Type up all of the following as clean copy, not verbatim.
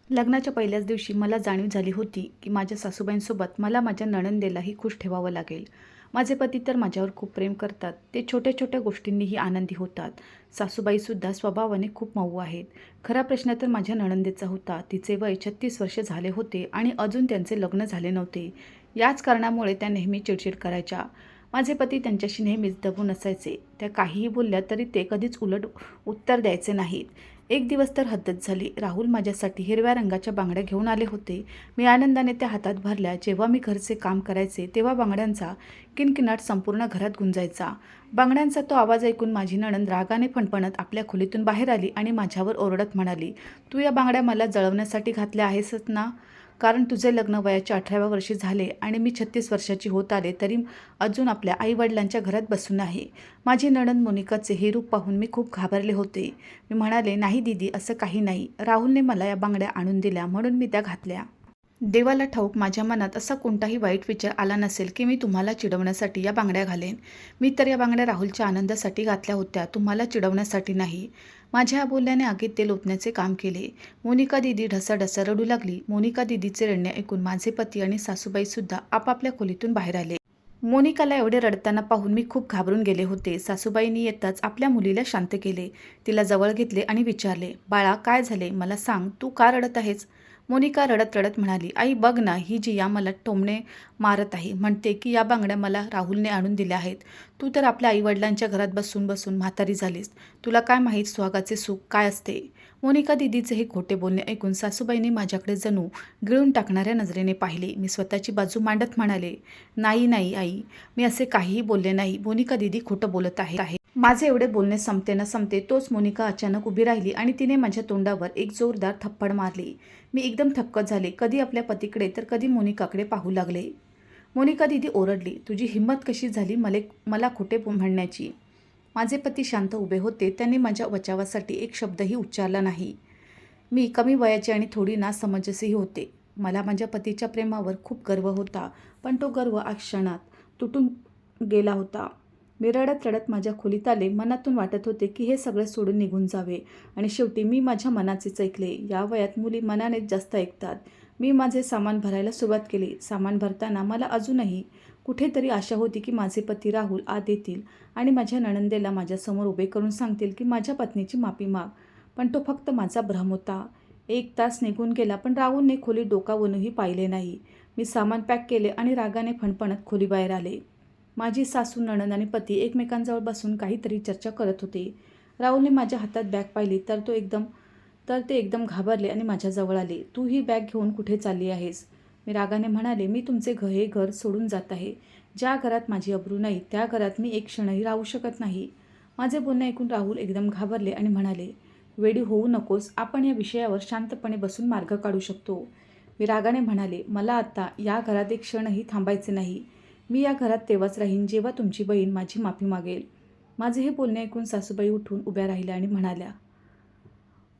लग्नाच्या पहिल्याच दिवशी मला जाणीव झाली होती की माझ्या सासूबाईंसोबत मला माझ्या नणंदेलाही खुश ठेवावं लागेल. माझे पती तर माझ्यावर खूप प्रेम करतात. ते छोट्या छोट्या गोष्टींनीही आनंदी होतात. सासूबाईसुद्धा स्वभावाने खूप मऊ आहेत. खरा प्रश्न तर माझ्या नणंदेचा होता. तिचे वय 36 वर्षे झाले होते आणि अजून त्यांचे लग्न झाले नव्हते. याच कारणामुळे त्या नेहमी चिडचिड करायच्या. माझे पती त्यांच्याशी नेहमीच दबून असायचे. त्या काहीही बोलल्या तरी ते कधीच उलट उत्तर द्यायचे नाहीत. एक दिवस तर हद्दच झाली. राहुल माझ्यासाठी हिरव्या रंगाच्या बांगड्या घेऊन आले होते. मी आनंदाने त्या हातात भरल्या. जेव्हा मी घरचे काम करायचे तेव्हा बांगड्यांचा किणकिणाट संपूर्ण घरात गुंजायचा. बांगड्यांचा तो आवाज ऐकून माझी नणंद रागाने फणफणत आपल्या खोलीतून बाहेर आली आणि माझ्यावर ओरडत म्हणाली, "तू या बांगड्या मला जळवण्यासाठी घातल्या आहेसच ना? कारण तुझे लग्न वयाच्या 18व्या वर्षी झाले आणि मी 36 वर्षाची होत आले तरी अजून आपल्या आईवडिलांच्या घरात बसून आहे." माझी नणंद मोनिकाचे हे रूप पाहून मी खूप घाबरले होते. मी म्हणाले, "नाही दीदी, असं काही नाही. राहुलने मला या बांगड्या आणून दिल्या म्हणून मी त्या घातल्या. देवाला ठाऊक माझ्या मनात असा कोणताही वाईट विचार आला नसेल की मी तुम्हाला चिडवण्यासाठी या बांगड्या घालेन. मी तर या बांगड्या राहुलच्या आनंदासाठी घातल्या होत्या, तुम्हाला चिडवण्यासाठी नाही." माझ्या या बोलण्याने आगीत तेल ओतण्याचे काम केले. मोनिका दीदी ढसाढसा रडू लागली. मोनिका दीदीचे रडणे ऐकून माझे पती आणि सासूबाईसुद्धा आपापल्या खोलीतून बाहेर आले. मोनिकाला एवढे रडताना पाहून मी खूप घाबरून गेले होते. सासूबाईंनी येताच आपल्या मुलीला शांत केले. तिला जवळ घेतले आणि विचारले, "बाळा, काय झाले? मला सांग, तू का रडत आहेस?" मोनिका रडत रडत म्हणाली, "आई बघ ना, ही जिया मला टोमणे मारत आहे. म्हणते की या बांगड्या मला राहुलने आणून दिल्या आहेत. तू तर आपल्या आईवडिलांच्या घरात बसून बसून म्हातारी झालीस. तुला काय माहीत सुहागाचे सुख काय असते?" मोनिका दीदीचे हे खोटे बोलणे ऐकून सासूबाईंनी माझ्याकडे जणू गिळून टाकणाऱ्या नजरेने पाहिले. मी स्वतःची बाजू मांडत म्हणाले, "नाही नाही आई, मी असे काहीही बोलले नाही. मोनिका दीदी खोटं बोलत आहे." माझे एवढे बोलणे संपते न संपते तोच मोनिका अचानक उभी राहिली आणि तिने माझ्या तोंडावर एक जोरदार थप्पड मारली. मी एकदम थक्क झाले. कधी आपल्या पतीकडे तर कधी मोनिकाकडे पाहू लागले. मोनिका दीदी ओरडली, "तुझी हिंमत कशी झाली मला खोटे म्हणण्याची?" माझे पती शांत उभे होते. त्यांनी माझ्या बचावासाठी एक शब्दही उच्चारला नाही. मी कमी वयाचे आणि थोडी नासमंजसही होते. मला माझ्या पतीच्या प्रेमावर खूप गर्व होता, पण तो गर्व आज क्षणात तुटून गेला होता. मी रडत रडत माझ्या खोलीत आले. मनातून वाटत होते की हे सगळं सोडून निघून जावे आणि शेवटी मी माझ्या मनाचेच ऐकले. या वयात मुली मनानेच जास्त ऐकतात. मी माझे सामान भरायला सुरुवात केली. सामान भरताना मला अजूनही कुठेतरी आशा होती की माझे पती राहुल आत येतील आणि माझ्या नणंदेला माझ्यासमोर उभे करून सांगतील की माझ्या पत्नीची माफी माग. पण तो फक्त माझा भ्रम होता. 1 तास निघून गेला पण राहुलने खोलीत डोकावूनही पाहिले नाही. मी सामान पॅक केले आणि रागाने फणफणत खोलीबाहेर आले. माझी सासू, नणंद आणि पती एकमेकांजवळ बसून काहीतरी चर्चा करत होते. राहुलने माझ्या हातात बॅग पाहिली तर ते एकदम घाबरले आणि माझ्याजवळ आले. "तू ही बॅग घेऊन कुठे चालली आहेस?" मी रागाने म्हणाले, "मी तुमचे हे घर सोडून जात आहे. ज्या घरात माझी अब्रू नाही त्या घरात मी एक क्षणही राहू शकत नाही." माझे बोलणे ऐकून राहुल एकदम घाबरले आणि म्हणाले, "वेडी होऊ नकोस. आपण या विषयावर शांतपणे बसून मार्ग काढू शकतो." मी रागाने म्हणाले, "मला आता या घरात एक क्षणही थांबायचे नाही. मी या घरात तेव्हाच राहीन जेव्हा तुमची बहीण माझी माफी मागेल." माझे हे बोलणे ऐकून सासूबाई उठून उभ्या राहिल्या आणि म्हणाल्या,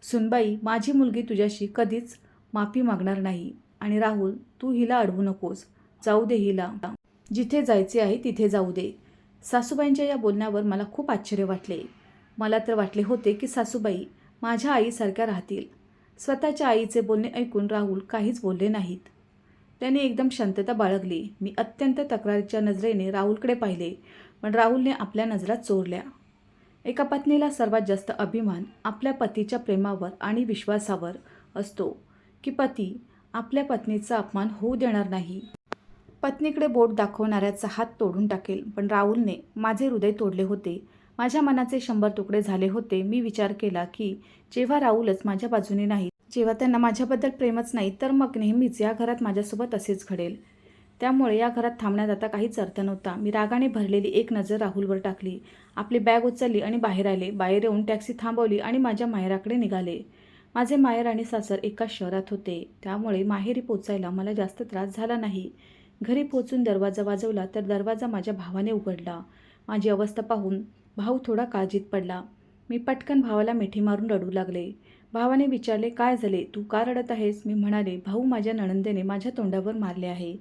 "सुनबाई, माझी मुलगी तुझ्याशी कधीच माफी मागणार नाही. आणि राहुल, तू हिला अडवू नकोस. जाऊ दे हिला. जिथे जायचे आहे तिथे जाऊ दे." सासूबाईंच्या या बोलण्यावर मला खूप आश्चर्य वाटले. मला तर वाटले होते की सासूबाई माझ्या आईसारख्या राहतील. स्वतःच्या आईचे बोलणे ऐकून राहुल काहीच बोलले नाहीत. त्याने एकदम शांतता बाळगली. मी अत्यंत तक्रारीच्या नजरेने राहुलकडे पाहिले, पण राहुलने आपल्या नजरा चोरल्या. एका पत्नीला सर्वात जास्त अभिमान आपल्या पतीच्या प्रेमावर आणि विश्वासावर असतो की पती आपल्या पत्नीचा अपमान होऊ देणार नाही. पत्नीकडे बोट दाखवणाऱ्याचा हात तोडून टाकेल. पण राहुलने माझे हृदय तोडले होते. माझ्या मनाचे 100 तुकडे झाले होते. मी विचार केला की जेव्हा राहुलच माझ्या बाजूने नाही, जेव्हा त्यांना माझ्याबद्दल प्रेमच नाही, तर मग नेहमीच या घरात माझ्यासोबत असेच घडेल. त्यामुळे या घरात थांबण्यात आता काहीच अर्थ नव्हता. मी रागाने भरलेली एक नजर राहुलवर टाकली. आपली बॅग उचलली आणि बाहेर आले. बाहेर येऊन टॅक्सी थांबवली आणि माझ्या माहेराकडे निघाले. माझे माहेर आणि सासर एकाच शहरात होते. त्यामुळे माहेरी पोचायला मला जास्त त्रास झाला नाही. घरी पोचून दरवाजा वाजवला तर दरवाजा माझ्या भावाने उघडला. माझी अवस्था पाहून भाऊ थोडा काळजीत पडला. मी पटकन भावाला मिठी मारून रडू लागले. भावाने विचारले, "काय झाले? तू का रडत आहेस?" मी म्हणाले, "भाऊ, माझ्या नणंदेने माझ्या तोंडावर मारले आहे."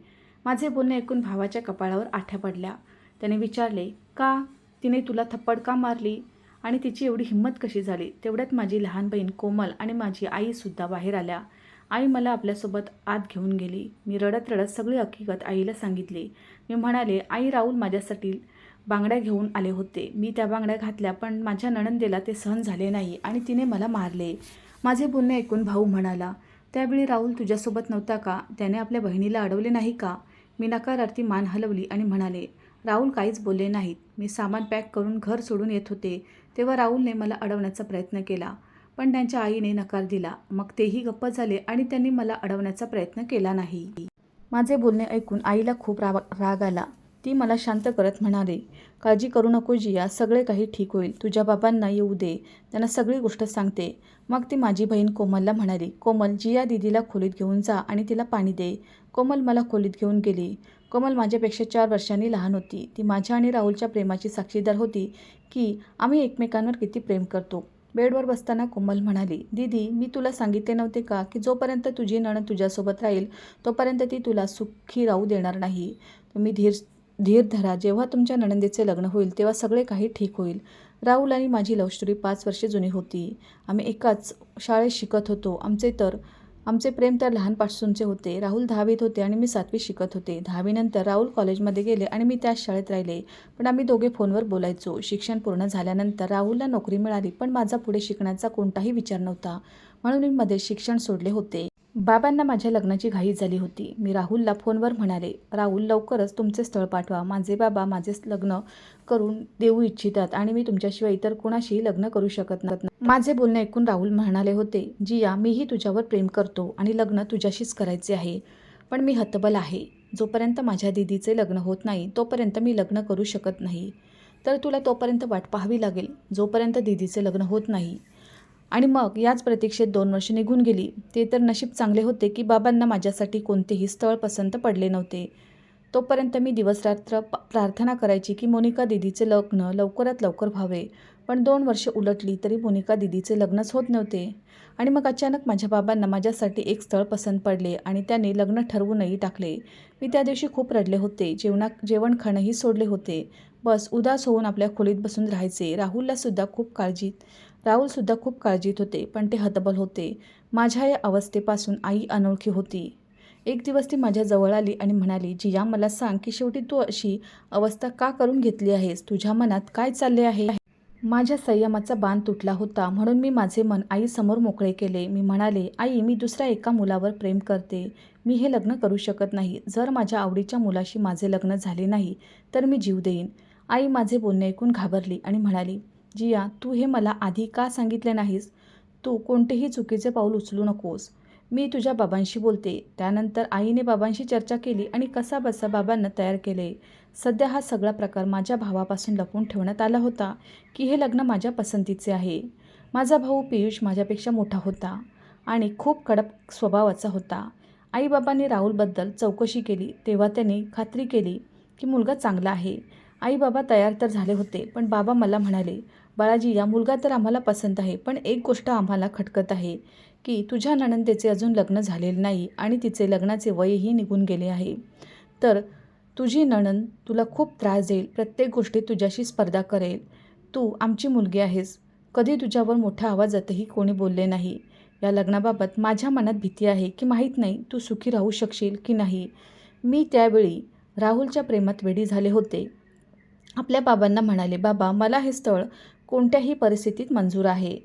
माझे बोलणे ऐकून भावाच्या कपाळावर आठ्या पडल्या. त्याने विचारले, "का? तिने तुला थप्पड का मारली? आणि तिची एवढी हिंमत कशी झाली?" तेवढ्यात माझी लहान बहीण कोमल आणि माझी आईसुद्धा बाहेर आल्या. आई मला आपल्यासोबत आत घेऊन गेली. मी रडत रडत सगळी हकीकत आईला सांगितली. मी म्हणाले, आई राहुल माझ्यासाठी बांगड्या घेऊन आले होते. मी त्या बांगड्या घातल्या, पण माझ्या नणंदेला ते सहन झाले नाही आणि तिने मला मारले. माझे बोलणे ऐकून भाऊ म्हणाला, त्यावेळी राहुल तुझ्यासोबत नव्हता का? त्याने आपल्या बहिणीला अडवले नाही का? मी नकारार्थी मान हलवली आणि म्हणाले, राहुल काहीच बोलले नाहीत. मी सामान पॅक करून घर सोडून येत होते तेव्हा राहुलने मला अडवण्याचा प्रयत्न केला, पण त्यांच्या आईने नकार दिला. मग तेही गप्प झाले आणि त्यांनी मला अडवण्याचा प्रयत्न केला नाही. माझे बोलणे ऐकून आईला खूप राग आला. ती मला शांत करत म्हणाली, काळजी करू नको जिया, सगळे काही ठीक होईल. तुझ्या बाबांना येऊ दे, त्यांना सगळी गोष्ट सांगते. मग ती माझी बहीण कोमलला म्हणाली, कोमल जिया दीदीला खोलीत घेऊन जा आणि तिला पाणी दे. कोमल मला खोलीत घेऊन गेली. कोमल माझ्यापेक्षा 4 वर्षांनी लहान होती. ती माझ्या आणि राहुलच्या प्रेमाची साक्षीदार होती की आम्ही एकमेकांवर किती प्रेम करतो. बेडवर बसताना कोमल म्हणाली, दीदी मी तुला सांगितले नव्हते का की जोपर्यंत तुझी नणंद तुझ्यासोबत राहील तोपर्यंत ती तुला सुखी राहू देणार नाही. तुम्ही धीर धरा. जेव्हा तुमच्या नणंदेचे लग्न होईल तेव्हा सगळे काही ठीक होईल. राहुल आणि माझी लव्ह स्टोरी 5 वर्षे जुनी होती. आम्ही एकाच शाळेत शिकत होतो. आमचे प्रेम तर लहानपासूनचे होते. राहुल 10वीत होते आणि मी 7वीत शिकत होते. 10वी नंतर राहुल कॉलेजमध्ये गेले आणि मी त्याच शाळेत राहिले, पण आम्ही दोघे फोनवर बोलायचो. शिक्षण पूर्ण झाल्यानंतर राहुलला नोकरी मिळाली, पण माझा पुढे शिकण्याचा कोणताही विचार नव्हता, म्हणून मी मध्ये शिक्षण सोडले होते. बाबांना माझ्या लग्नाची घाई झाली होती. मी राहुलला फोनवर म्हणाले, राहुल लवकरच तुमचे स्थळ पाठवा. माझे बाबा माझे लग्न करून देऊ इच्छितात आणि मी तुमच्याशिवाय इतर कोणाशीही लग्न करू शकत नाही. माझे बोलणे ऐकून राहुल म्हणाले होते, जिया मीही तुझ्यावर प्रेम करतो आणि लग्न तुझ्याशीच करायचे आहे, पण मी हतबल आहे. जोपर्यंत माझ्या दीदीचे लग्न होत नाही तोपर्यंत मी लग्न करू शकत नाही. तर तुला तोपर्यंत वाट पाहावी लागेल जोपर्यंत दीदीचे लग्न होत नाही. आणि मग याच प्रतीक्षेत 2 वर्ष निघून गेली. ते तर नशीब चांगले होते की बाबांना माझ्यासाठी कोणतेही स्थळ पसंत पडले नव्हते. तोपर्यंत मी दिवसरात्र प्रार्थना करायची की मोनिका दीदीचे लग्न लवकरात लवकर व्हावे. पण 2 वर्ष उलटली तरी मोनिका दीदीचे लग्नच होत नव्हते. आणि मग अचानक माझ्या बाबांना माझ्यासाठी एक स्थळ पसंत पडले आणि त्यांनी लग्न ठरवूनही टाकले. मी त्या दिवशी खूप रडले होते. जेवण खाणंही सोडले होते. बस उदास होऊन आपल्या खोलीत बसून राहायचे. राहुलसुद्धा खूप काळजीत होते, पण ते हतबल होते. माझ्या या अवस्थेपासून आई अनोळखी होती. एक दिवस ती माझ्या जवळ आली आणि म्हणाली, जिया मला सांग की शेवटी तू अशी अवस्था का करून घेतली आहेस? तुझ्या मनात काय चालले आहे? माझ्या संयमाचा बांध तुटला होता, म्हणून मी माझे मन आईसमोर मोकळे केले. मी म्हणाले, आई मी दुसऱ्या एका मुलावर प्रेम करते. मी हे लग्न करू शकत नाही. जर माझ्या आवडीच्या मुलाशी माझे लग्न झाले नाही तर मी जीव देईन. आई माझे बोलणे ऐकून घाबरली आणि म्हणाली, जिया तू हे मला आधी का सांगितले नाहीस? तू कोणतेही चुकीचे पाऊल उचलू नकोस. मी तुझ्या बाबांशी बोलते. त्यानंतर आईने बाबांशी चर्चा केली आणि कसाबसा बाबांना तयार केले. सध्या हा सगळा प्रकार माझ्या भावापासून लपवून ठेवण्यात आला होता की हे लग्न माझ्या पसंतीचे आहे. माझा भाऊ पियुष माझ्यापेक्षा मोठा होता आणि खूप कडक स्वभावाचा होता. आईबाबांनी राहुलबद्दल चौकशी केली तेव्हा त्यांनी खात्री केली की मुलगा चांगला आहे. आई बाबा तयार तर झाले होते, पण बाबा मला म्हणाले, बाळाजी या मुलगा तर आम्हाला पसंत आहे, पण एक गोष्ट आम्हाला खटकत आहे की तुझ्या नणंदेचे अजून लग्न झालेले नाही आणि तिचे लग्नाचे वयही निघून गेले आहे. तर तुझी नणंद तुला खूप त्रास देईल, प्रत्येक गोष्टीत तुझ्याशी स्पर्धा करेल. तू आमची मुलगी आहेस. कधी तुझ्यावर मोठ्या आवाजातही कोणी बोलले नाही. या लग्नाबाबत माझ्या मनात भीती आहे की माहीत नाही तू सुखी राहू शकशील की नाही. मी त्यावेळी राहुलच्या प्रेमात वेडी झाले होते. आपल्या बाबांना म्हणाले, बाबा मला हे स्थळ कोणत्याही परिस्थितीत मंजूर आहे.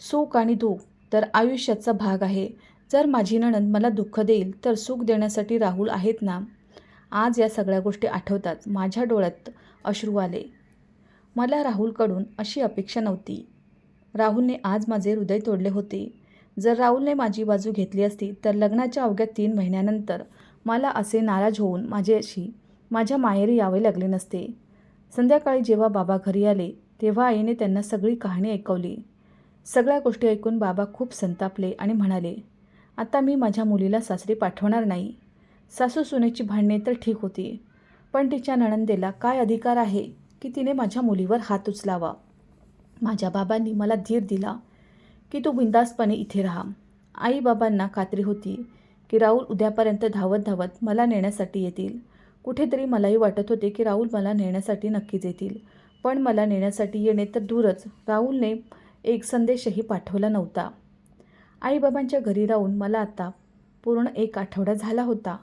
सुख आणि दुःख तर आयुष्याचा भाग आहे. जर माझी नणंद मला दुःख देईल तर सुख देण्यासाठी राहुल आहेत ना. आज या सगळ्या गोष्टी आठवतात माझ्या डोळ्यात अश्रू आले. मला राहुलकडून अशी अपेक्षा नव्हती. राहुलने आज माझे हृदय तोडले होते. जर राहुलने माझी बाजू घेतली असती तर लग्नाच्या अवघ्या 3 महिन्यानंतर मला असे नाराज होऊन माझ्या माहेरी यावे लागले नसते. संध्याकाळी जेव्हा बाबा घरी आले तेव्हा आईने त्यांना सगळी कहाणी ऐकवली. सगळ्या गोष्टी ऐकून बाबा खूप संतापले आणि म्हणाले, आता मी माझ्या मुलीला सासरी पाठवणार नाही. सासू सुनेची भांडणे तर ठीक होती, पण तिच्या नणंदेला काय अधिकार आहे की तिने माझ्या मुलीवर हात उचलावा. माझ्या बाबांनी मला धीर दिला की तू बिनधास्तपणे इथे राहा. आई बाबांना खात्री होती की राहुल उद्यापर्यंत धावत धावत मला नेण्यासाठी येतील. कुठेतरी मलाही वाटत होते की राहुल मला नेण्यासाठी नक्कीच येतील, पण मला नेण्यासाठी येणे तर दूरच, राहुलने एक संदेशही पाठवला नव्हता. आईबाबांच्या घरी राहून मला आता पूर्ण 1 आठवडा झाला होता.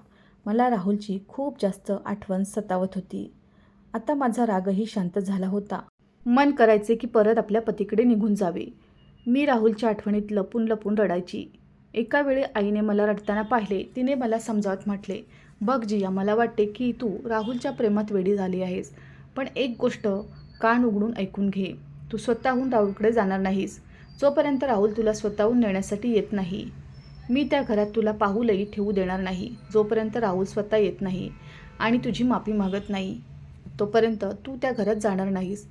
मला राहुलची खूप जास्त आठवण सतावत होती. आता माझा रागही शांत झाला होता. मन करायचे की परत आपल्या पतीकडे निघून जावे. मी राहुलच्या आठवणीत लपून लपून रडायची. एका वेळी आईने मला रडताना पाहिले. तिने मला समजावत म्हटले, "बघ जिया, मला वाटते की तू राहुलच्या प्रेमात वेडी झाली आहेस. पण एक गोष्ट कान उघडून ऐकून घे. तू स्वतःहून राहुलकडे जाणार नाहीस, जोपर्यंत राहुल तुला स्वतःहून नेण्यासाठी येत नाही. मी त्या घरात तुला पाऊलही ठेवू देणार नाही, जोपर्यंत राहुल स्वतः येत नाही आणि तुझी माफी मागत नाही. तोपर्यंत तू त्या घरात जाणार नाहीस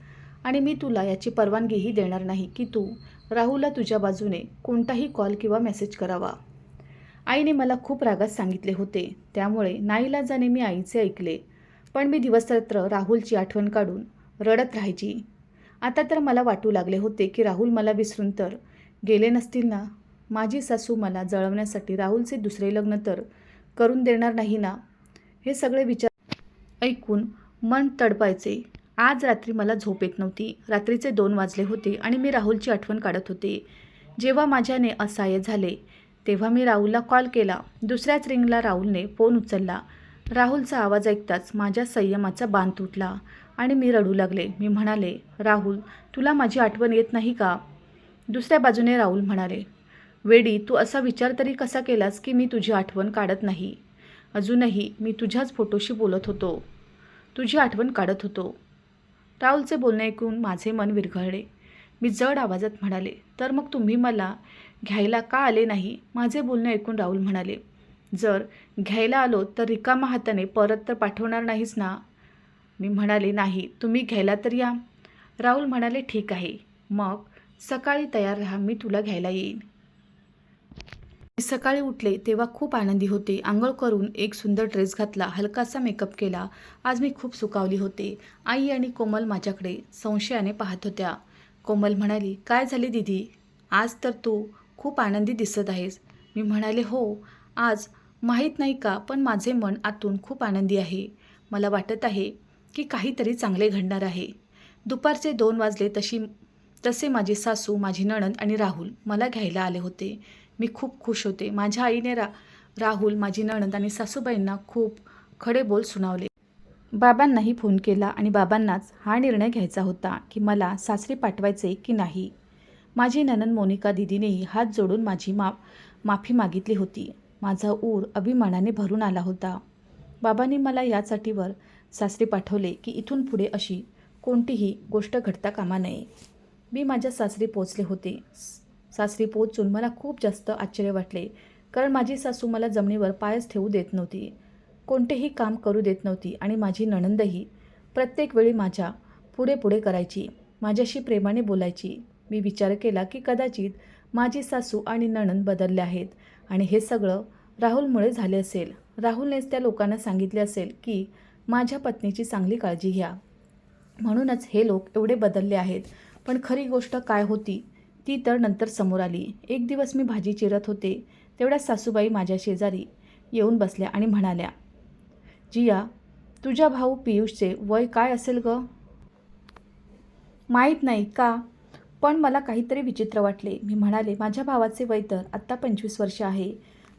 आणि मी तुला याची परवानगीही देणार नाही की तू राहुलला तुझ्या बाजूने कोणताही कॉल किंवा मेसेज करावा." आईने मला खूप रागात सांगितले होते, त्यामुळे नाईलाजाने मी आईचे ऐकले. पण मी दिवसरात्र राहुलची आठवण काढून रडत राहायची. आता तर मला वाटू लागले होते की राहुल मला विसरून तर गेले नसतील ना. माझी सासू मला जळवण्यासाठी राहुलचे दुसरे लग्न तर करून देणार नाही ना. हे सगळे विचार ऐकून मन तडपायचे. आज रात्री मला झोप येत नव्हती. रात्रीचे 2 वाजले होते आणि मी राहुलची आठवण काढत होते. जेव्हा माझ्याने असहाय्य झाले तेव्हा मी राहुलला कॉल केला. दुसऱ्याच रिंगला राहुलने फोन उचलला. राहुलचा आवाज ऐकताच माझ्या संयमाचा बांध तुटला आणि मी रडू लागले. मी म्हणाले, "राहुल, तुला माझी आठवण येत नाही का?" दुसऱ्या बाजूने राहुल म्हणाले, "वेडी, तू असा विचार तरी कसा केलास की मी तुझी आठवण काढत नाही? अजूनही मी तुझ्याच फोटोशी बोलत होतो, तुझी आठवण काढत होतो." राहुलचे बोलणे ऐकून माझे मन विरघळले. मी जड आवाजात म्हणाले, "तर मग तुम्ही मला घ्यायला का आले नाही?" माझे बोलणे ऐकून राहुल म्हणाले, "जर घ्यायला आलो तर रिकामा हाताने परत तर पाठवणार नाहीस ना?" मी म्हणाले, "नाही, तुम्ही घ्यायला तर या." राहुल म्हणाले, "ठीक आहे, मग सकाळी तयार राहा, मी तुला घ्यायला येईन." मी सकाळी उठले तेव्हा खूप आनंदी होते. अंघोळ करून एक सुंदर ड्रेस घातला, हलकासा मेकअप केला. आज मी खूप सुखावली होते. आई आणि कोमल माझ्याकडे संशयाने पाहत होत्या. कोमल म्हणाली, "काय झाले दीदी? आज तर तू खूप आनंदी दिसत आहेस." मी म्हणाले, "हो, आज माहीत नाही का, पण माझे मन आतून खूप आनंदी आहे. मला वाटत आहे की काहीतरी चांगले घडणार आहे." दुपारचे 2 वाजले तसे माझी सासू, माझी नणंद आणि राहुल मला घ्यायला आले होते. मी खूप खुश होते. माझ्या आईने राहुल, माझी नणंद आणि सासूबाईंना खूप खडे बोल सुनावले. बाबांनाही फोन केला आणि बाबांनाच हा निर्णय घ्यायचा होता की मला सासरी पाठवायचे की नाही. माझी नणंद मोनिका दीदीनेही हात जोडून माझी माफी मागितली होती. माझा ऊर अभिमानाने भरून आला होता. बाबांनी मला याच अटीवर सासरी पाठवले की इथून पुढे अशी कोणतीही गोष्ट घडता कामा नये. मी माझ्या सासरी पोचले होते. सासरी पोचून मला खूप जास्त आश्चर्य वाटले, कारण माझी सासू मला जमिनीवर पायच ठेवू देत नव्हती, कोणतेही काम करू देत नव्हती आणि माझी नणंदही प्रत्येक वेळी माझ्या पुढे पुढे करायची, माझ्याशी प्रेमाने बोलायची. मी विचार केला की कदाचित माझी सासू आणि नणंद बदलल्या आहेत आणि हे सगळं राहुलमुळे झाले असेल. राहुलनेच त्या लोकांना सांगितले असेल की माझ्या पत्नीची चांगली काळजी घ्या, म्हणूनच हे लोक एवढे बदलले आहेत. पण खरी गोष्ट काय होती ती तर नंतर समोर आली. एक दिवस मी भाजी चिरत होते, तेवढ्यात सासूबाई माझ्या शेजारी येऊन बसल्या आणि म्हणाल्या, "जिया, तुझ्या भाऊ पियुषचे वय काय असेल ग?" "माहीत नाही का, पण मला काहीतरी विचित्र वाटले." मी म्हणाले, "माझ्या भावाचे वय तर आत्ता 25 वर्ष आहे.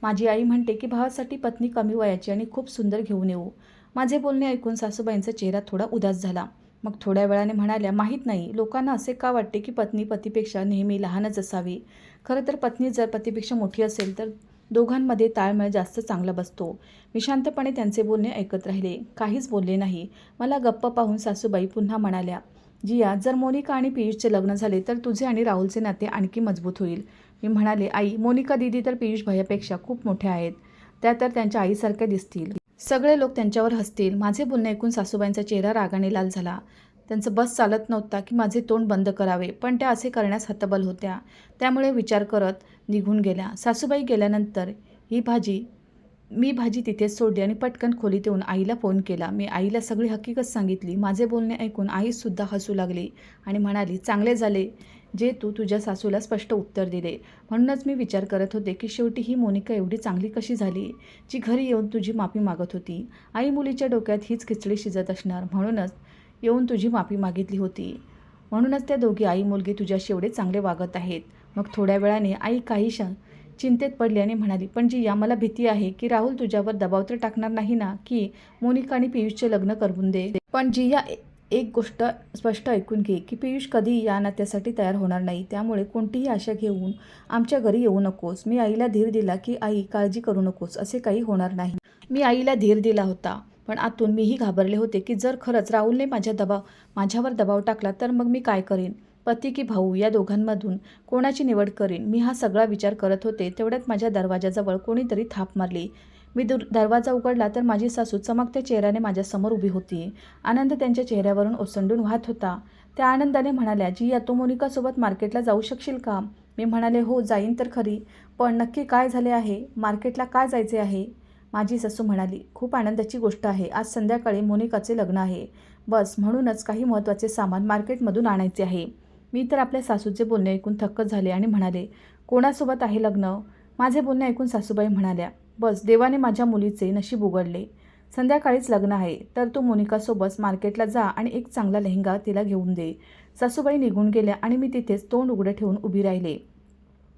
माझी आई म्हणते की भावासाठी पत्नी कमी वयाची आणि खूप सुंदर घेऊन येऊ." माझे बोलणे ऐकून सासूबाईंचा चेहरा थोडा उदास झाला. मग थोड्या वेळाने म्हणाल्या, "माहीत नाही, लोकांना असे का वाटते की पत्नी पतीपेक्षा नेहमी लहानच असावी? खरं तर पत्नी जर पतीपेक्षा मोठी असेल तर दोघांमध्ये ताळमेळ जास्त चांगला बसतो." मी शांतपणे त्यांचे बोलणे ऐकत राहिले, काहीच बोलले नाही. मला गप्प पाहून सासूबाई पुन्हा म्हणाल्या, "जिया, जर मोनिका आणि पियुषचे लग्न झाले तर तुझे आणि राहुलचे नाते आणखी मजबूत होईल." मी म्हणाले, "आई, मोनिका दीदी तर पियुष भैयापेक्षा खूप मोठ्या आहेत. त्या तर त्यांच्या आईसारख्या दिसतील. सगळे लोक त्यांच्यावर हसतील." माझे बोलणे ऐकून सासूबाईंचा चेहरा रागाने लाल झाला. त्यांचं बस चालत नव्हता की माझे तोंड बंद करावे, पण त्या असे करण्यास हतबल होत्या. त्यामुळे विचार करत निघून गेल्या. सासूबाई गेल्यानंतर मी भाजी तिथेच सोडली आणि पटकन खोलीत येऊन आईला फोन केला. मी आईला सगळी हकीकत सांगितली. माझे बोलणे ऐकून आईसुद्धा हसू लागली आणि म्हणाली, "चांगले झाले जे तू तुझ्या सासूला स्पष्ट उत्तर दिले. म्हणूनच मी विचार करत होते की शेवटी ही मोनिका एवढी चांगली कशी झाली, जी घरी येऊन तुझी माफी मागत होती. आई मुलीच्या डोक्यात हीच खिचडी शिजत असणार, म्हणूनच येऊन तुझी माफी मागितली होती. म्हणूनच त्या दोघी आई मुलगी तुझ्याशी एवढे चांगले वागत आहेत." मग थोड्या वेळाने आई काही चिंतेत पडली आणि म्हणाली, पण जिया, मला भीती आहे की राहुल तुझ्यावर दबाव तर टाकणार नाही ना की मोनिका आणि पियुषचे लग्न करून दे. पण जिया, एक गोष्ट स्पष्ट ऐकून घे की पियुष कधीही या नात्यासाठी तयार होणार नाही. त्यामुळे कोणतीही आशा घेऊन आमच्या घरी येऊ नकोस. मी आईला धीर दिला की आई, काळजी करू नकोस, असे काही होणार नाही. मी आईला धीर दिला होता, पण आतून मीही घाबरले होते की जर खरंच राहुलने माझ्यावर दबाव टाकला तर मग मी काय करीन? पती की भाऊ या दोघांमधून कोणाची निवड करीन? मी हा सगळा विचार करत होते. तेवढ्यात माझ्या दरवाजाजवळ कोणीतरी थाप मारली. मी दरवाजा उघडला तर माझी सासू चमकत्या चेहऱ्याने माझ्यासमोर उभी होती. आनंद त्यांच्या चेहऱ्यावरून ओसंडून वाहत होता. त्या आनंदाने म्हणाल्या, जिया, तू मोनिकासोबत मार्केटला जाऊ शकशील का? मी म्हणाले, हो जाईन तर खरी, पण नक्की काय झाले आहे? मार्केटला काय जायचे आहे? माझी सासू म्हणाली, खूप आनंदाची गोष्ट आहे. आज संध्याकाळी मोनिकाचे लग्न आहे. बस म्हणूनच काही महत्त्वाचे सामान मार्केटमधून आणायचे आहे. मी तर आपल्या सासूचे बोलणे ऐकून थक्क झाले आणि म्हणाले, कोणासोबत आहे लग्न? माझे बोलणे ऐकून सासूबाई म्हणाल्या, बस देवाने माझ्या मुलीचे नशीब उघडले. संध्याकाळीच लग्न आहे, तर तू मोनिकासोबत मार्केटला जा आणि एक चांगला लेहंगा तिला घेऊन दे. सासूबाई निघून गेल्या आणि मी तिथेच तोंड उघडे ठेवून उभी राहिले.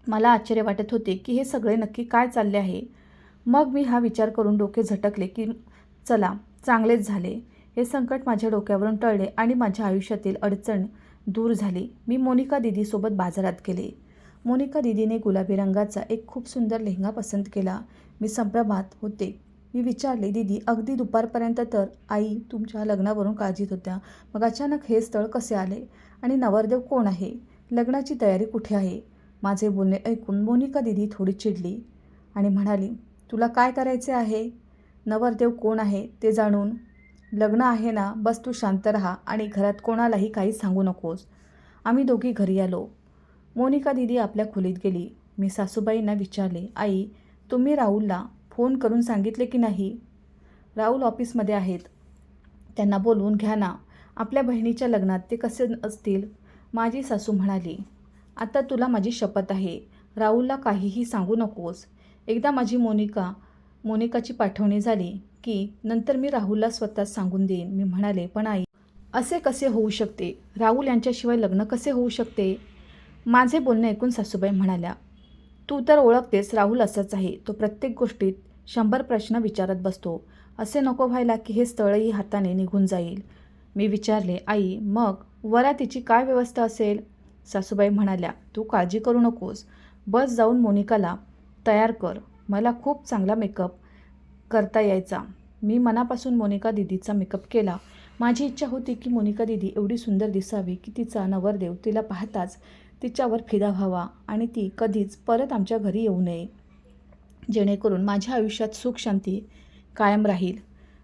मला आश्चर्य वाटत होते की हे सगळे नक्की काय चालले आहे. मग मी हा विचार करून डोके झटकले की चला, चांगलेच झाले. हे संकट माझ्या डोक्यावरून टळले आणि माझ्या आयुष्यातील अडचण दूर झाली. मी मोनिका दीदीसोबत बाजारात गेले. मोनिका दीदीने गुलाबी रंगाचा एक खूप सुंदर लेहंगा पसंत केला. मी संभ्रमात होते. मी विचारले, दीदी, अगदी दुपारपर्यंत तर आई तुमच्या लग्नावरून काळजीत होत्या, मग अचानक हे स्थळ कसे आले? आणि नवरदेव कोण आहे? लग्नाची तयारी कुठे आहे? माझे बोलणे ऐकून मोनिका दीदी थोडी चिडली आणि म्हणाली, तुला काय करायचे आहे? नवरदेव कोण आहे ते जाणून? लग्न आहे ना, बस तू शांत राहा आणि घरात कोणालाही काही सांगू नकोस. आम्ही दोघी घरी आलो. मोनिका दीदी आपल्या खोलीत गेली. मी सासूबाईंना विचारले, आई, तुम्ही राहुलला फोन करून सांगितले की नाही? राहुल ऑफिसमध्ये आहेत, त्यांना बोलवून घ्या ना. आपल्या बहिणीच्या लग्नात ते कसे असतील? माझी सासू म्हणाली, आता तुला माझी शपथ आहे, राहुलला काहीही सांगू नकोस. एकदा माझी मोनिकाची पाठवणी झाली की नंतर मी राहुलला स्वतःच सांगून देईन. मी म्हणाले, पण आई, असे कसे होऊ शकते? राहुल यांच्याशिवाय लग्न कसे होऊ शकते? माझे बोलणे ऐकून सासूबाई म्हणाल्या, तू तर ओळखतेस, राहुल असाच आहे. तो प्रत्येक गोष्टीत 100 प्रश्न विचारत बसतो. असे नको व्हायला की हे स्थळही हाताने निघून जाईल. मी विचारले, आई, मग वरातीची काय व्यवस्था असेल? सासूबाई म्हणाल्या, तू काळजी करू नकोस. बस जाऊन मोनिकाला तयार कर. मला खूप चांगला मेकअप करता यायचा. मी मनापासून मोनिका दीदीचा मेकअप केला. माझी इच्छा होती की मोनिका दीदी एवढी सुंदर दिसावी की तिचा नवरदेव तिला पाहताच तिच्यावर फिदा व्हावा आणि ती कधीच परत आमच्या घरी येऊ नये, जेणेकरून माझ्या आयुष्यात सुख शांती कायम राहील.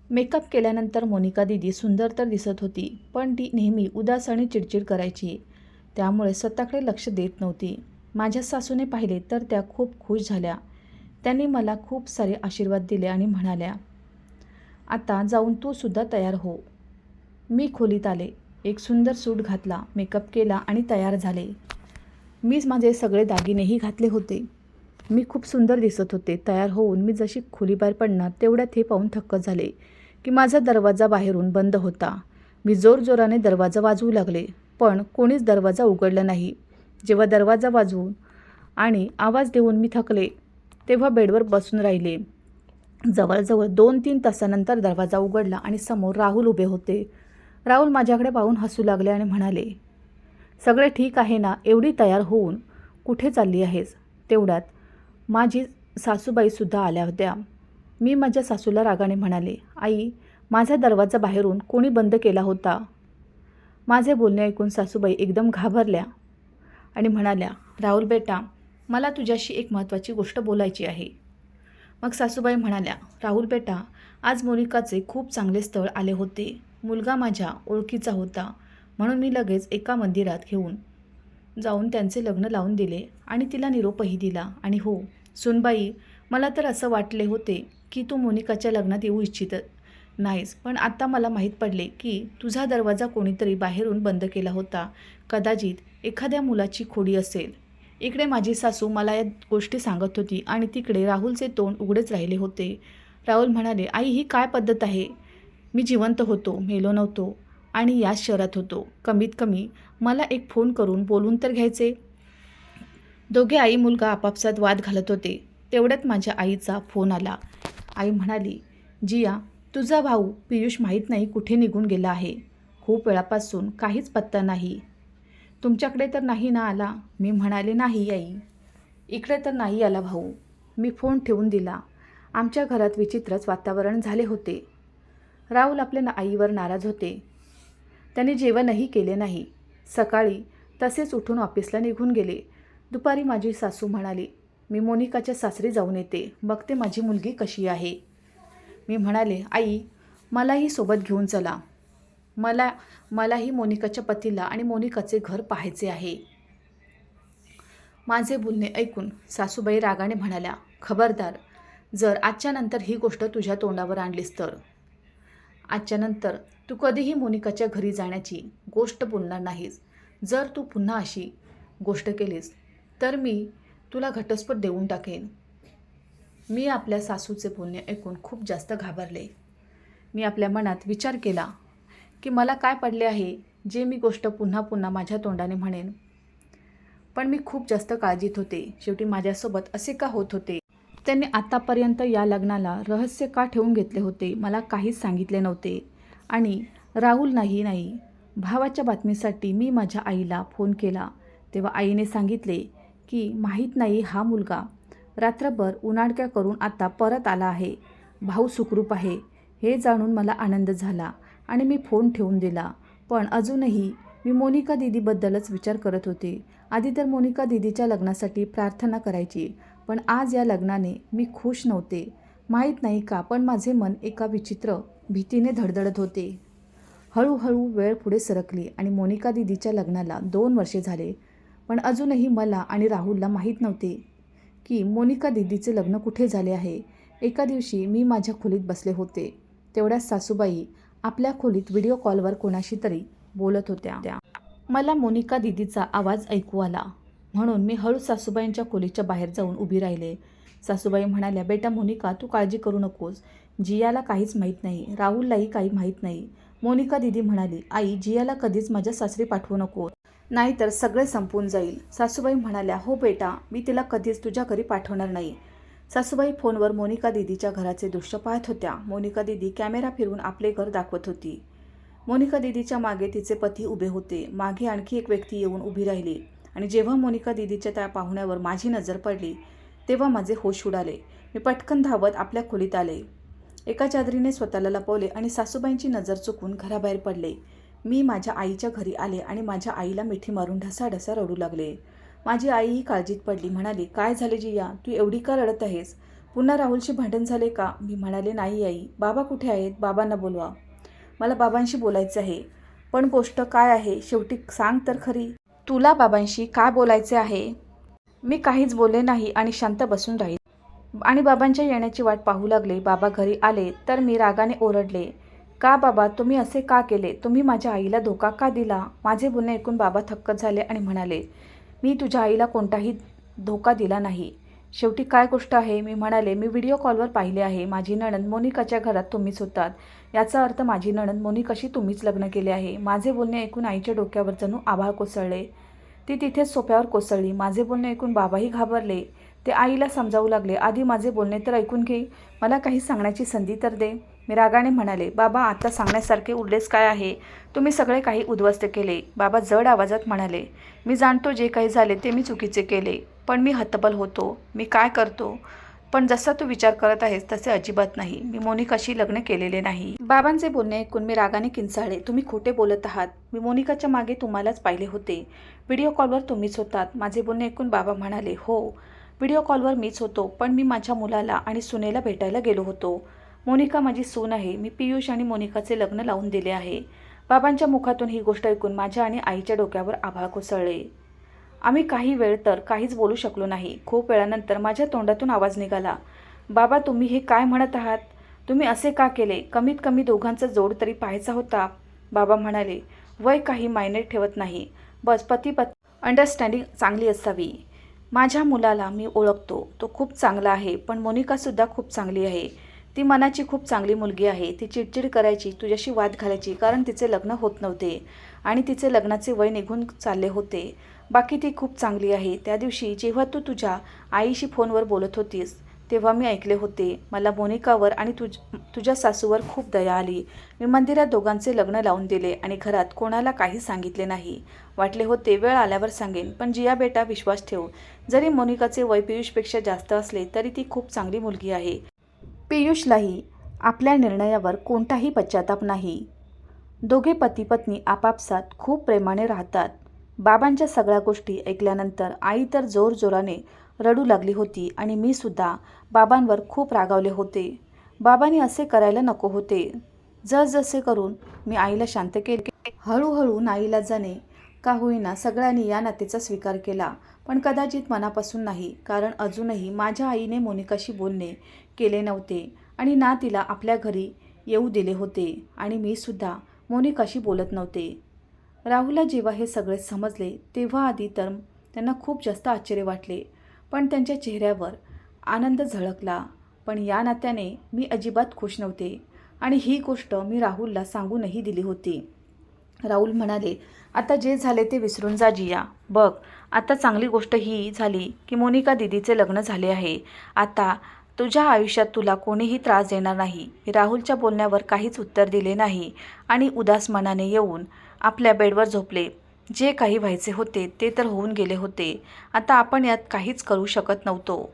मेकअप केल्यानंतर मोनिका दीदी सुंदर तर दिसत होती, पण ती नेहमी उदास आणि चिडचिड करायची. त्यामुळे स्वतःकडे लक्ष देत नव्हती. माझ्या सासूने पाहिले तर त्या खूप खुश झाल्या. त्यांनी मला खूप सारे आशीर्वाद दिले आणि म्हणाल्या, आता जाऊन तू सुद्धा तयार हो. मी खोलीत आले. एक सुंदर सूट घातला, मेकअप केला आणि तयार झाले. मीच माझे सगळे दागिनेही घातले होते. मी खूप सुंदर दिसत होते. तयार होऊन मी जशी खोलीबाहेर पडणार तेवढ्यात हे पाहून थक्क झाले की माझा दरवाजा बाहेरून बंद होता. मी जोरजोराने दरवाजा वाजवू लागले, पण कोणीच दरवाजा उघडला नाही. जेव्हा दरवाजा वाजवून आणि आवाज देऊन मी थकले, तेव्हा बेडवर बसून राहिले. जवळजवळ 2-3 तासानंतर दरवाजा उघडला आणि समोर राहुल उभे होते. राहुल माझ्याकडे पाहून हसू लागले आणि म्हणाले, सगळे ठीक आहे ना? एवढी तयार होऊन कुठे चालली आहेस? तेवढ्यात माझी सासूबाईसुद्धा आल्या होत्या. मी माझ्या सासूला रागाने म्हणाले, आई, माझा दरवाजा बाहेरून कोणी बंद केला होता? माझे बोलणे ऐकून सासूबाई एकदम घाबरल्या आणि म्हणाल्या, राहुल बेटा, मला तुझ्याशी एक महत्त्वाची गोष्ट बोलायची आहे. मग सासूबाई म्हणाल्या, राहुल बेटा, आज मोनिकाचे खूप चांगले स्थळ आले होते. मुलगा माझ्या ओळखीचा होता, म्हणून मी लगेच एका मंदिरात घेऊन जाऊन त्यांचे लग्न लावून दिले आणि तिला निरोपही दिला. आणि हो सुनबाई, मला तर असं वाटले होते की तू मोनिकाच्या लग्नात येऊ इच्छित नाहीस, पण आता मला माहीत पडले की तुझा दरवाजा कोणीतरी बाहेरून बंद केला होता. कदाचित एखाद्या मुलाची खोडी असेल. इकडे माझी सासू मला या गोष्टी सांगत होती आणि तिकडे राहुलचे तोंड उघडेच राहिले होते. राहुल म्हणाले, आई, ही काय पद्धत आहे? मी जिवंत होतो, मेलो नव्हतो आणि याच शहरात होतो. कमीत कमी मला एक फोन करून बोलून तर घ्यायचे. दोघे आई मुलगा आपापसात वाद घालत होते. तेवढ्यात माझ्या आईचा फोन आला. आई म्हणाली, जिया, तुझा भाऊ पियुष माहीत नाही कुठे निघून गेला आहे. खूप वेळापासून काहीच पत्ता नाही. तुमच्याकडे तर नाही ना आला? मी म्हणाले, नाही आई, इकडे तर नाही आला भाऊ. मी फोन ठेवून दिला. आमच्या घरात विचित्रच वातावरण झाले होते. राहुल आपल्या आईवर नाराज होते. त्याने जेवणही केले नाही. सकाळी तसेच उठून ऑफिसला निघून गेले. दुपारी माझी सासू म्हणाली, मी मोनिकाच्या सासरी जाऊन येते, बघते माझी मुलगी कशी आहे. मी म्हणाले, आई, मलाही सोबत घेऊन चला. मलाही मोनिकाच्या पतीला आणि मोनिकाचे घर पाहायचे आहे. माझे बोलणे ऐकून सासूबाई रागाने म्हणाल्या, खबरदार, जर आजच्या नंतर ही गोष्ट तुझ्या तोंडावर आणलीस तर. आजच्या नंतर तू कधीही मोनिकाच्या घरी जाण्याची गोष्ट बोलणार नाहीस. जर तू पुन्हा अशी गोष्ट केलीस तर मी तुला घटस्फोट देऊन टाकेन. मी आपल्या सासूचे बोलणे ऐकून खूप जास्त घाबरले. मी आपल्या मनात विचार केला की मला काय पडले आहे जे मी गोष्ट पुन्हा पुन्हा माझ्या तोंडाने म्हणेन. पण मी खूप जास्त काळजीत होते. शेवटी माझ्यासोबत असे का होत होते? त्यांनी आतापर्यंत या लग्नाला रहस्य का ठेवून घेतले होते? मला काहीच सांगितले नव्हते. आणि राहुल नाही, भावाच्या बातमीसाठी मी माझ्या आईला फोन केला. तेव्हा आईने सांगितले की माहीत नाही, हा मुलगा रात्रभर उनाडक्या करून आता परत आला आहे. भाऊ सुखरूप आहे हे जाणून मला आनंद झाला आणि मी फोन ठेवून दिला. पण अजूनही मी मोनिका दीदीबद्दलच विचार करत होते. आधी तर मोनिका दीदीच्या लग्नासाठी प्रार्थना करायची, पण आज या लग्नाने मी खुश नव्हते. माहीत नाही का, पण माझे मन एका विचित्र भीतीने धडधडत होते. हळूहळू वेळ पुढे सरकली आणि मोनिका दीदीच्या लग्नाला 2 वर्षे झाले. पण अजूनही मला आणि राहुलला माहीत नव्हते की मोनिका दीदीचे लग्न कुठे झाले आहे. एका दिवशी मी माझ्या खोलीत बसले होते. तेवढ्यात सासूबाई आपल्या खोलीत व्हिडिओ कॉलवर कोणाशी तरी बोलत होत्या. मला मोनिका दीदीचा आवाज ऐकू आला, म्हणून मी हळू सासूबाईंच्या खोलीच्या बाहेर जाऊन उभी राहिले. सासूबाई म्हणाल्या, बेटा मोनिका, तू काळजी करू नकोस. जियाला काहीच माहीत नाही, राहुललाही काही माहीत नाही. मोनिका दीदी म्हणाली, आई, जियाला कधीच माझ्या सासरी पाठवू नको, नाहीतर सगळे संपून जाईल. सासूबाई म्हणाल्या, हो बेटा, मी तिला कधीच तुझ्या घरी पाठवणार नाही. सासूबाई फोनवर मोनिका दीदीच्या घराचे दृश्य पाहत होत्या. मोनिका दीदी कॅमेरा फिरवून आपले घर दाखवत होती. मोनिका दीदीच्या मागे तिचे पती उभे होते. मागे आणखी एक व्यक्ती येऊन उभी राहिली आणि जेव्हा मोनिका दीदीच्या त्या पाहुण्यावर माझी नजर पडली तेव्हा माझे होश उडाले. मी पटकन धावत आपल्या खोलीत आले. एका चादरीने स्वतःला लपवले आणि सासूबाईंची नजर चुकून घराबाहेर पडले. मी माझ्या आईच्या घरी आले आणि माझ्या आईला मिठी मारून ढसाढसा रडू लागले. माझी आईही काळजीत पडली. म्हणाली, काय झाले जिया, तू एवढी का रडत आहेस? पुन्हा राहुलशी भांडण झाले का? मी म्हणाले, नाही आई, बाबा कुठे आहेत? बाबांना बोलवा, मला बाबांशी बोलायचं आहे. पण गोष्ट काय आहे शेवटी सांग तर खरी. तुला बाबांशी काय बोलायचे आहे? मी काहीच बोलले नाही आणि शांत बसून राहिले आणि बाबांच्या येण्याची वाट पाहू लागले. बाबा घरी आले तर मी रागाने ओरडले, का बाबा, तुम्ही असे का केले? तुम्ही माझ्या आईला धोका का दिला? माझे बोलणे ऐकून बाबा थक्क झाले आणि म्हणाले, मी तुझ्या आईला कोणताही धोका दिला नाही. शेवटी काय गोष्ट आहे? मी म्हणाले, मी व्हिडिओ कॉलवर पाहिले आहे. माझी नणंद मोनिकाच्या घरात तुम्हीच होतात. याचा अर्थ माझी नणंद मोनिकाशी तुम्हीच लग्न केले आहे. माझे बोलणे ऐकून आईच्या डोक्यावर जणू आभाळ कोसळले. ती तिथेच सोप्यावर कोसळली. माझे बोलणे ऐकून बाबाही घाबरले. ते आईला समजावू लागले, आधी माझे बोलणे तर ऐकून घे, मला काही सांगण्याची संधी तर दे. मी रागाने म्हणाले, बाबा, आता सांगण्यासारखे उरलेच काय आहे? तुम्ही सगळे काही उद्ध्वस्त केले. बाबा जड आवाजात म्हणाले, मी जाणतो जे काही झाले ते मी चुकीचे केले, पण मी हतबल होतो. मी काय करतो? पण जसा तू विचार करत आहेस तसे अजिबात नाही. मी मोनिकाशी लग्न केलेले नाही. बाबांचे बोलणे ऐकून मी रागाने किंचाळले, तुम्ही खोटे बोलत आहात. मी मोनिकाच्या मागे तुम्हालाच पाहिले होते. व्हिडिओ कॉलवर तुम्हीच होतात. माझे बोलणे ऐकून बाबा म्हणाले, हो, व्हिडिओ कॉलवर मीच होतो, पण मी माझ्या मुलाला आणि सुनेला भेटायला गेलो होतो. मोनिका माझी सून आहे. मी पियुष आणि मोनिकाचे लग्न लावून दिले आहे. बाबांच्या मुखातून ही गोष्ट ऐकून माझ्या आणि आईच्या डोक्यावर आभाळ कोसळले. आम्ही काही वेळ तर काहीच बोलू शकलो नाही. खूप वेळानंतर माझ्या तोंडातून आवाज निघाला, बाबा, तुम्ही हे काय म्हणत आहात? तुम्ही असे का केले? कमीत कमी दोघांचा जोड तरी पाहायचा होता. बाबा म्हणाले, वय काही मायने ठेवत नाही, बस पती-पत्नी अंडरस्टँडिंग चांगली असावी. माझ्या मुलाला मी ओळखतो, तो खूप चांगला आहे. पण मोनिकासुद्धा खूप चांगली आहे. ती मनाची खूप चांगली मुलगी आहे. ती चिडचिड करायची, तुझ्याशी वाद घालायची, कारण तिचे लग्न होत नव्हते आणि तिचे लग्नाचे वय निघून चालले होते. बाकी ती खूप चांगली आहे. त्या दिवशी जेव्हा तू तुझ्या आईशी फोनवर बोलत होतीस तेव्हा मी ऐकले होते. मला मोनिकावर आणि तुझ्या सासूवर खूप दया आली. मी मंदिरात दोघांचे लग्न लावून दिले आणि घरात कोणाला काही सांगितले नाही. वाटले होते वेळ आल्यावर सांगेन, पण जिया बेटा विश्वास ठेव. जरी मोनिकाचे वय पियुषपेक्षा जास्त असले तरी ती खूप चांगली मुलगी आहे. पियुषलाही आपल्या निर्णयावर कोणताही पश्चाताप नाही. दोघे पती पत्नी आपापसात खूप प्रेमाने राहतात. बाबांच्या सगळ्या गोष्टी ऐकल्यानंतर आई तर जोरजोराने रडू लागली होती आणि मी सुद्धा बाबांवर खूप रागावले होते. बाबांनी असे करायला नको होते. जसजसे करून मी आईला शांत केले. हळूहळू नाईलाजाने का होईना सगळ्यांनी या नातेचा स्वीकार केला, पण कदाचित मनापासून नाही. कारण अजूनही माझ्या आईने मोनिकाशी बोलणे केले नव्हते आणि ना तिला आपल्या घरी येऊ दिले होते आणि मी सुद्धा मोनिकाशी बोलत नव्हते. राहुलला जेव्हा हे सगळे समजले तेव्हा आधी तर त्यांना खूप जास्त आश्चर्य वाटले, पण त्यांच्या चेहऱ्यावर आनंद झळकला. पण या नात्याने मी अजिबात खुश नव्हते आणि ही गोष्ट मी राहुलला सांगूनही दिली होती. राहुल म्हणाले, आता जे झाले ते विसरून जा जिया. बघ, आता चांगली गोष्ट ही झाली की मोनिका दीदीचे लग्न झाले आहे. आता तुझ्या आयुष्यात तुला कोणीही त्रास देणार नाही. राहुलच्या बोलण्यावर काहीच उत्तर दिले नाही आणि उदास मनाने येऊन आपल्या बेडवर झोपले. जे काही व्हायचे होते ते तर होऊन गेले होते. आता आपण यात काहीच करू शकत नव्हतो.